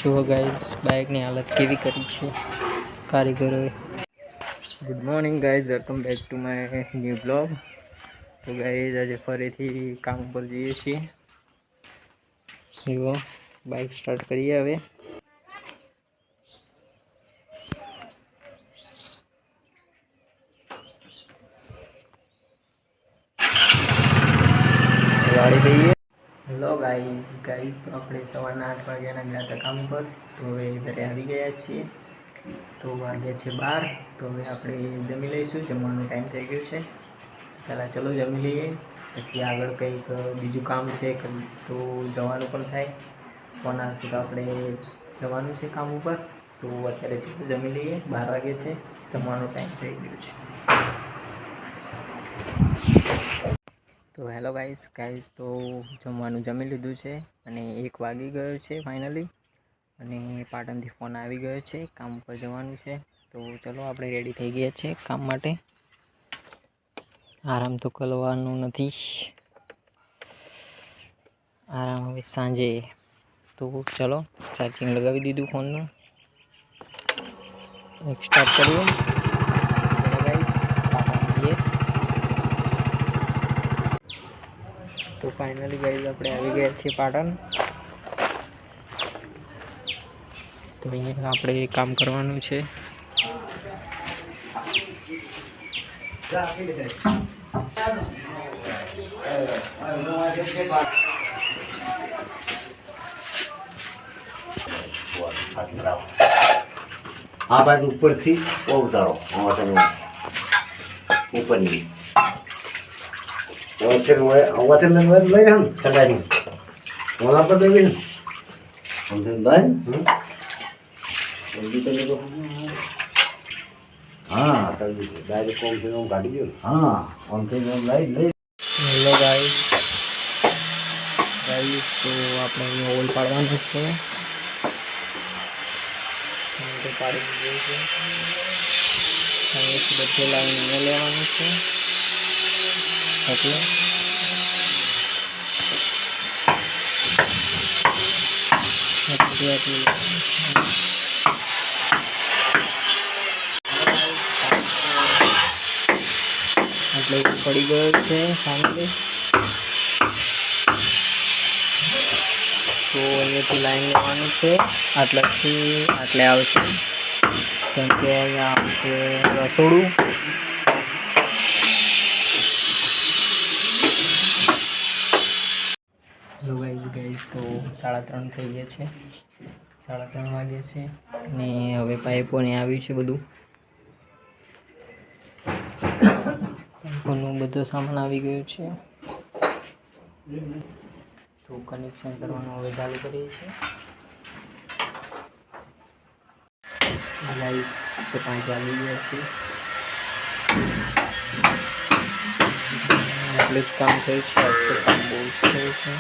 જો ગાઈસ બાઇકની હાલત કેવી કરી છે કારીગરોએ. Good morning guys, welcome back to my new blog. તો ગાઈઝ આજે ફરીથી કામ ઉપર જઈએ છીએ. જુઓ બાઇક સ્ટાર્ટ કરીએ હવે. ગાડી દઈએ. હેલો ગાઈઝ તો આપણે સવારના 8 વાગ્યાના ગયા હતા કામ પર. તો હવે ઘરે આવી ગયા છીએ. તો વાગ્યા છે 12. તો હવે આપણે જમી લઈશું, જમવાનો ટાઈમ થઈ ગયો છે. પહેલાં ચલો જમી લઈએ, પછી આગળ કંઈક બીજું કામ છે તો જવાનું પણ થાય. ફોન આવશે તો આપણે જવાનું છે કામ ઉપર. તો અત્યારે ચલો જમી લઈએ, 12 વાગે છે, જમવાનો ટાઈમ થઈ ગયો છે. તો હેલો ગાઈઝ તો જમવાનું જમી લીધું છે અને 1 વાગી ગયો છે ફાઇનલી. અને પાટણથી ફોન આવી ગયો છે, કામ પર જવાનું છે. તો ચલો આપણે રેડી થઈ ગયા છે કામ માટે. આરામ તો કરવાનું નથી, આરામ હવે સાંજે. તો ચલો ચાર્જિંગ લગાવી દીધું ફોનનું, સ્ટાર્ટ કરીએ. તો ફાઇનલી ગાઈઝ આપણે આવી ગયા છીએ પાટણ. તો અહીંયા આપણે કામ કરવાનું છે. આ બાજુ ઉપરથી બહુ ઉતારો ઉપરની વચન લઈ રહ્યા ને સગાઈ વણા પર દેવી ને હા ડાયરેક્ટ કોમ થી કાઢી ગયો. હા કોમ થી લઈ. હેલો ગાઈઝ તો આપણે અહીંયા ઓઇલ પાડવાનું છે. પાડી દીધું છે. અહીંયાથી બધે લાવીને લેવાનું છે. એટલે પડી ગયો છે ફાઇનલી. તો અહીંયાથી લાઈન લેવાનું છે, આટલાથી આટલે આવશે, કેમ કે અહીંયા આવશે રસોડું. હેલો ગાઈઝ તો 3:30 થઈ ગયા છે, 3:30 વાગ્યા છે અને હવે પાઇપોને આવ્યું છે બધું. પાઇપોનું બધો સામાન આવી ગયો છે. તો કનેક્શન કરવાનું હવે ચાલુ કરીએ છીએ. ગાઈઝ તો 5 વાગી ગયા છે, એટલે જ કામ થયું છે. આજ કામ બહુ થયું છે.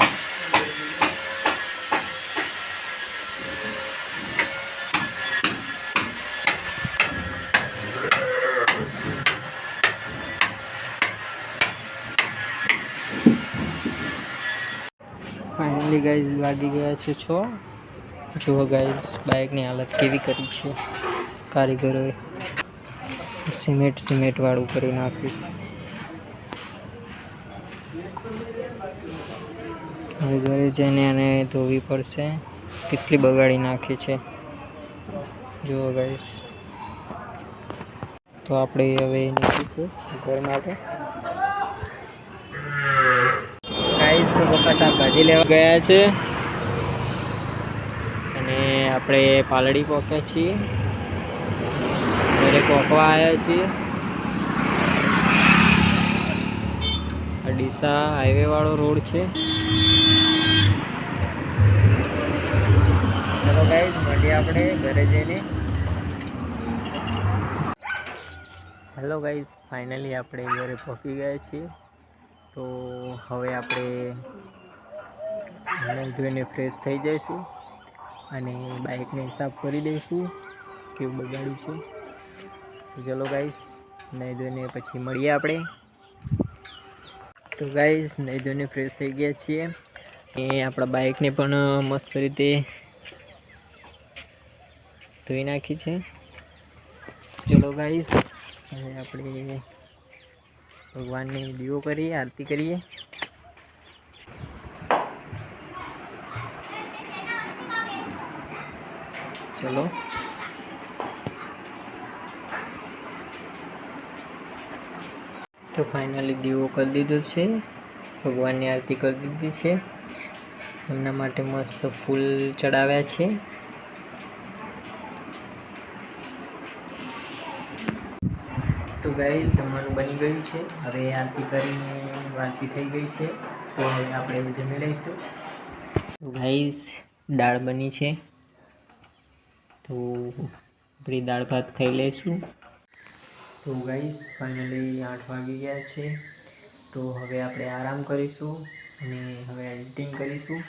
ફાઇનલી ગાઈઝ વાગી ગયા છે 6. જુઓ ગાઈઝ બાઇકની હાલત કેવી કરી છે કારીગરોએ. સિમેન્ટ વાળું કરી નાખ્યું. હવે ઘરે જઈને એને ધોવી પડશે, કેટલી બગાડી નાખી છે જુઓ ગાઈઝ. તો આપણે હવે નીકળીશું ઘર માટે. ગાઈઝ તો પપ્પા શાકભાજી લેવા ગયા છે અને આપણે પાલડી પહોંચ્યા છીએ, ઘરે પહોંચવા આવ્યા છીએ. ડીસા હાઈવે વાળો રોડ છે. ચલો ગાઈઝ મળીએ આપણે ઘરે જઈને. હેલો ગાઈઝ ફાઇનલી આપણે ઘરે પહોંચી ગયા છીએ. તો હવે આપણે નહીં ધોઈને ફ્રેશ થઈ જઈશું અને બાઇકને સાફ કરી દઈશું કેવું બગાડ્યું છે. તો ચલો ગાઈઝ નહીં ધોઈને પછી મળીએ આપણે. તો ગાઈઝ નહીં ધોઈને ફ્રેશ થઈ ગયા છીએ. એ આપણા બાઇકને પણ મસ્ત રીતે ધોઈ નાખી છે. ચલો ગાઈસ, હવે આપણે ભગવાનને દીવો કરીએ, આરતી કરીએ. ચલો તો ફાઇનલી દીવો કરી દીધો છે, ભગવાનની આરતી કરી દીધી છે. એમના માટે મસ્ત ફૂલ ચડાવ્યા છે. તો ગાઈસ, જમવાનું બની ગયું છે. હવે આરતી કરીને આરતી થઈ ગઈ છે, તો હવે આપણે જમી લઈશું. તો ગાઈસ, દાળ બની છે, તો આપણી દાળ ભાત ખાઈ લઈશું. તો ગાઈસ, ફાઇનલી 8 વાગી ગયા છે, તો હવે આપણે આરામ કરીશું અને હવે એડિટિંગ કરીશું.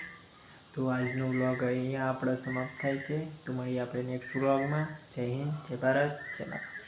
તો આજનો વ્લોગ અહીંયા આપણો સમાપ્ત થાય છે. તો મળીએ આપણે નેક્સ્ટ વ્લોગમાં. જય હિન્દ, જય ભારત, જય માતા.